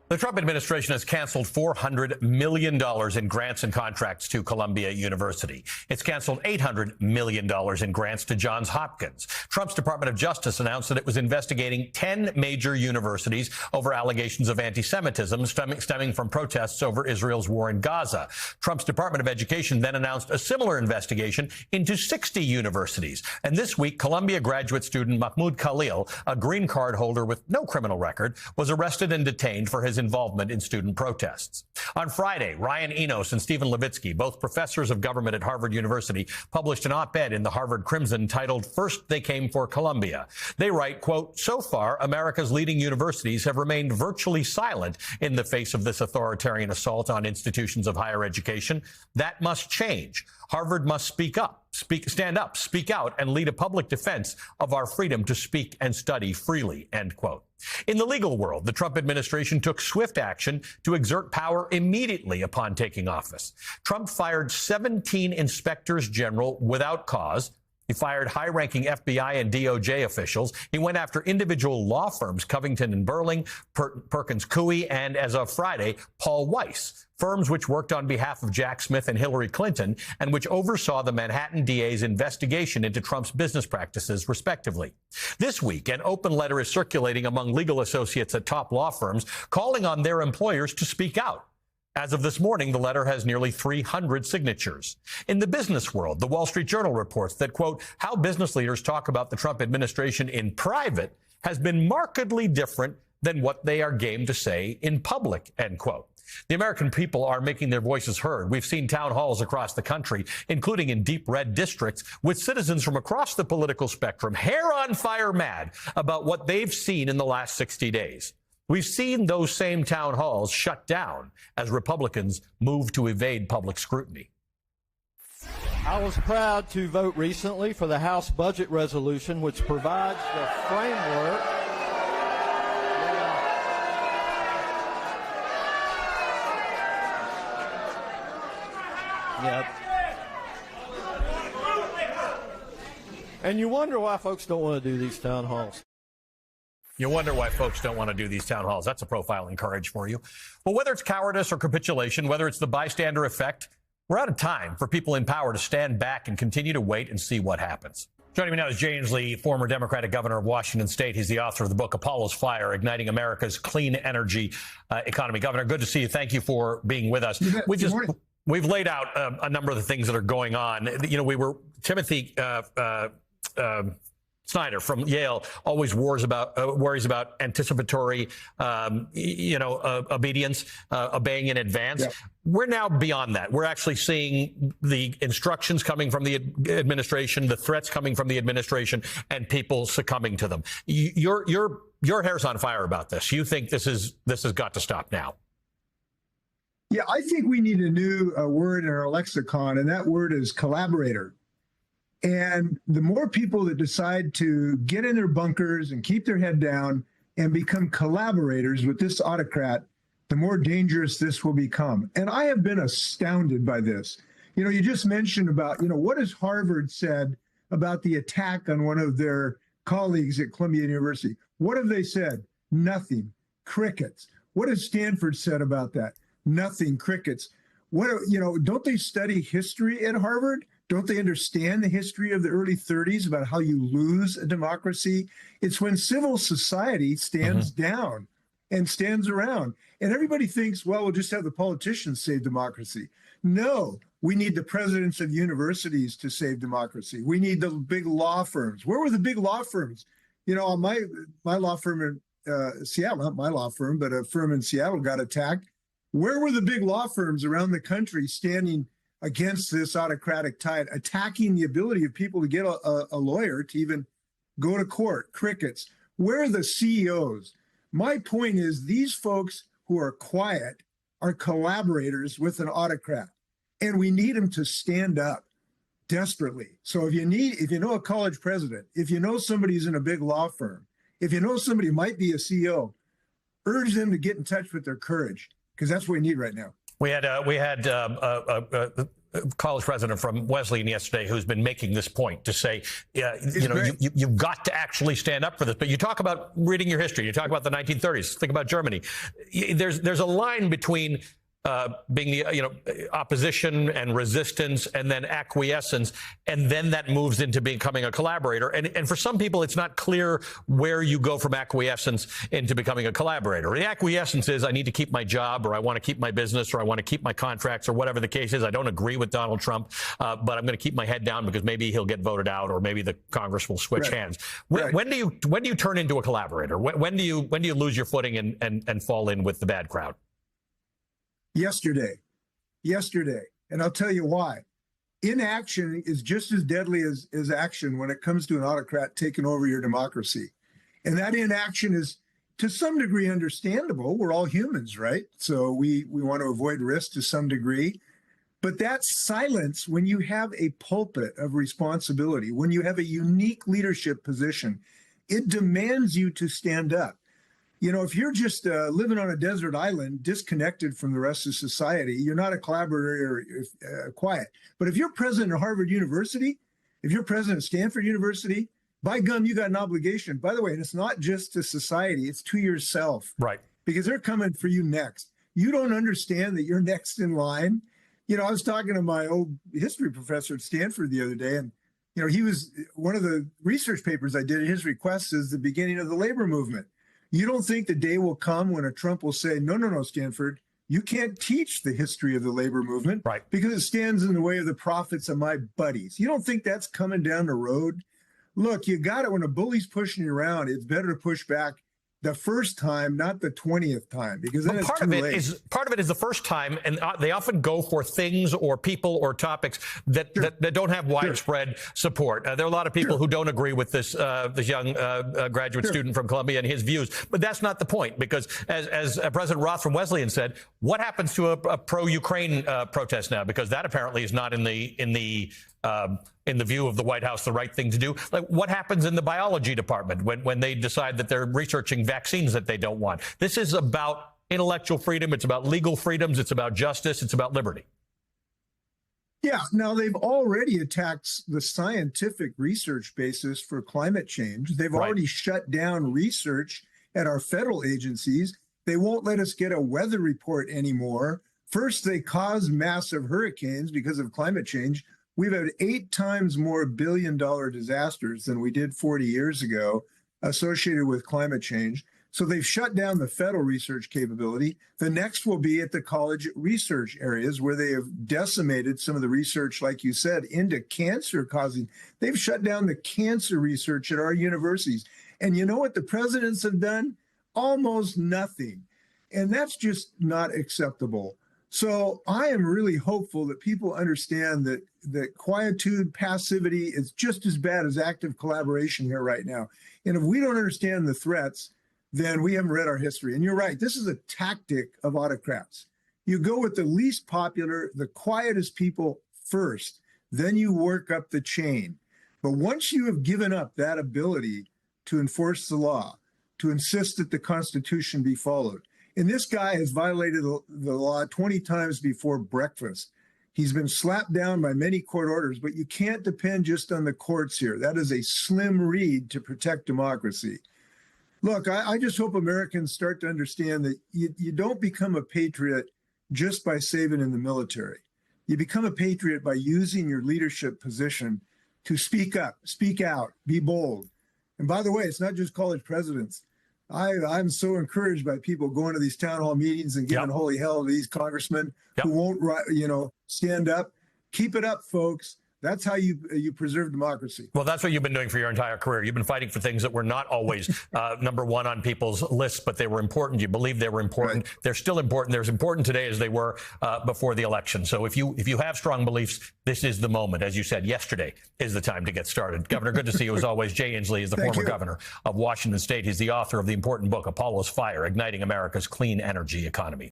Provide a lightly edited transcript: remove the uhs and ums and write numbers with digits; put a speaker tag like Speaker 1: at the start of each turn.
Speaker 1: The Trump administration has canceled $400 million in grants and contracts to Columbia University. It's canceled $800 million in grants to Johns Hopkins. Trump's Department of Justice announced that it was investigating 10 major universities over allegations of anti-Semitism stemming from protests over Israel's war in Gaza. Trump's Department of Education then announced a similar investigation into 60 universities. And this week, Columbia graduate student Mahmoud Khalil, a green card holder with no criminal record, was arrested and detained for his involvement in student protests. On Friday, Ryan Enos and Stephen Levitsky, both professors of government at Harvard University, published an op-ed in the Harvard Crimson titled "First They Came for Columbia." They write, quote, "So far, America's leading universities have remained virtually silent in the face of this authoritarian assault on institutions of higher education. That must change. Harvard must speak up, stand up, speak out, and lead a public defense of our freedom to speak and study freely," end quote. In the legal world, the Trump administration took swift action to exert power immediately upon taking office. Trump fired 17 inspectors general without cause. He fired high-ranking FBI and DOJ officials. He went after individual law firms, Covington and Burling, Perkins Coie, and as of Friday, Paul Weiss, firms which worked on behalf of Jack Smith and Hillary Clinton and which oversaw the Manhattan DA's investigation into Trump's business practices, respectively. This week, an open letter is circulating among legal associates at top law firms calling on their employers to speak out. As of this morning, the letter has nearly 300 signatures. In the business world, the Wall Street Journal reports that, quote, "how business leaders talk about the Trump administration in private has been markedly different than what they are game to say in public," end quote. The American people are making their voices heard. We've seen town halls across the country, including in deep red districts, with citizens from across the political spectrum hair on fire mad about what they've seen in the last 60 days. We've seen those same town halls shut down as Republicans move to evade public scrutiny.
Speaker 2: I was proud to vote recently for the House budget resolution, which provides the framework And you wonder why folks don't want to do these town halls.
Speaker 1: You wonder why folks don't want to do these town halls. That's a profile in courage for you. Well, whether it's cowardice or capitulation, whether it's the bystander effect, we're out of time for people in power to stand back and continue to wait and see what happens. Joining me now is James Lee, former Democratic governor of Washington State. He's the author of the book Apollo's Fire, Igniting America's Clean Energy Economy. Governor, good to see you. Thank you for being with us. We've laid out a number of the things that are going on. You know, Timothy Snyder from Yale always worries about anticipatory, obedience, obeying in advance. Yeah. We're now beyond that. We're actually seeing the instructions coming from the administration, the threats coming from the administration, and people succumbing to them. Your hair's on fire about this. You think this has got to stop now?
Speaker 3: Yeah, I think we need a new word in our lexicon, and that word is collaborator. And the more people that decide to get in their bunkers and keep their head down and become collaborators with this autocrat, the more dangerous this will become. And I have been astounded by this. You know, you just mentioned about, what has Harvard said about the attack on one of their colleagues at Columbia University? What have they said? Nothing. Crickets. What has Stanford said about that? Nothing. Crickets. Don't they study history at Harvard? Don't they understand the history of the early 30s about how you lose a democracy? It's when civil society stands down and stands around. And everybody thinks, well, we'll just have the politicians save democracy. No, we need the presidents of universities to save democracy. We need the big law firms. Where were the big law firms? My law firm in Seattle, not my law firm, but a firm in Seattle got attacked. Where were the big law firms around the country standing against this autocratic tide, attacking the ability of people to get a lawyer to even go to court? Crickets. Where are the CEOs? My point is these folks who are quiet are collaborators with an autocrat, and we need them to stand up desperately. So if you know a college president, if you know somebody who's in a big law firm, if you know somebody who might be a CEO, urge them to get in touch with their courage, because that's what we need right now.
Speaker 1: We had college president from Wesleyan yesterday who's been making this point to say, you've got to actually stand up for this. But you talk about reading your history. You talk about the 1930s. Think about Germany. There's a line between being the opposition and resistance and then acquiescence, and then that moves into becoming a collaborator. And for some people, it's not clear where you go from acquiescence into becoming a collaborator. The acquiescence is I need to keep my job, or I want to keep my business, or I want to keep my contracts, or whatever the case is. I don't agree with Donald Trump, but I'm going to keep my head down because maybe he'll get voted out, or maybe the Congress will switch hands. When do you turn into a collaborator? When do you lose your footing and fall in with the bad crowd?
Speaker 3: Yesterday. And I'll tell you why. Inaction is just as deadly as action when it comes to an autocrat taking over your democracy. And that inaction is to some degree understandable. We're all humans, right? So we want to avoid risk to some degree. But that silence, when you have a pulpit of responsibility, when you have a unique leadership position, it demands you to stand up. You know, if you're just living on a desert island, disconnected from the rest of society, you're not a collaborator or quiet. But if you're president of Harvard University, if you're president of Stanford University, by gum, you got an obligation. By the way, and it's not just to society, it's to yourself. Right. Because they're coming for you next. You don't understand that you're next in line. You know, I was talking to my old history professor at Stanford the other day, and, you know, he was one of the research papers I did at his request is the beginning of the labor movement. You don't think the day will come when a Trump will say, no, Stanford, you can't teach the history of the labor movement because it stands in the way of the profits of my buddies. You don't think that's coming down the road? Look, you got it. When a bully's pushing you around, it's better to push back the first time, not the 20th time, because then it's too late.
Speaker 1: Part of it is the first time, and they often go for things or people or topics that don't have widespread support. There are a lot of people who don't agree with this young graduate student from Columbia and his views, but that's not the point, because as President Roth from Wesleyan said, what happens to a pro-Ukraine protest now? Because that apparently is not in the view of the White House, the right thing to do. Like, what happens in the biology department when they decide that they're researching vaccines that they don't want? This is about intellectual freedom. It's about legal freedoms. It's about justice. It's about liberty.
Speaker 3: Yeah. Now, they've already attacked the scientific research basis for climate change. They've already shut down research at our federal agencies. They won't let us get a weather report anymore. First, they caused massive hurricanes because of climate change. We've had 8 times more billion-dollar disasters than we did 40 years ago associated with climate change. So they've shut down the federal research capability. The next will be at the college research areas where they have decimated some of the research, like you said, into cancer causing. They've shut down the cancer research at our universities. And you know what the presidents have done? Almost nothing. And that's just not acceptable. So I am really hopeful that people understand that quietude, passivity is just as bad as active collaboration here right now. And if we don't understand the threats, then we haven't read our history. And you're right, this is a tactic of autocrats. You go with the least popular, the quietest people first, then you work up the chain. But once you have given up that ability to enforce the law, to insist that the Constitution be followed, and this guy has violated the law 20 times before breakfast. He's been slapped down by many court orders, but you can't depend just on the courts here. That is a slim reed to protect democracy. Look, I just hope Americans start to understand that you don't become a patriot just by saving in the military. You become a patriot by using your leadership position to speak up, speak out, be bold. And by the way, it's not just college presidents. I'm so encouraged by people going to these town hall meetings and giving holy hell to these congressmen who won't, stand up. Keep it up, folks. That's how you preserve democracy.
Speaker 1: Well, that's what you've been doing for your entire career. You've been fighting for things that were not always number one on people's lists, but they were important. You believe they were important. Right. They're still important. They're as important today as they were before the election. So if you have strong beliefs, this is the moment. As you said, yesterday is the time to get started. Governor, good to see you as always. Jay Inslee is the former governor of Washington State. He's the author of the important book, Apollo's Fire, Igniting America's Clean Energy Economy.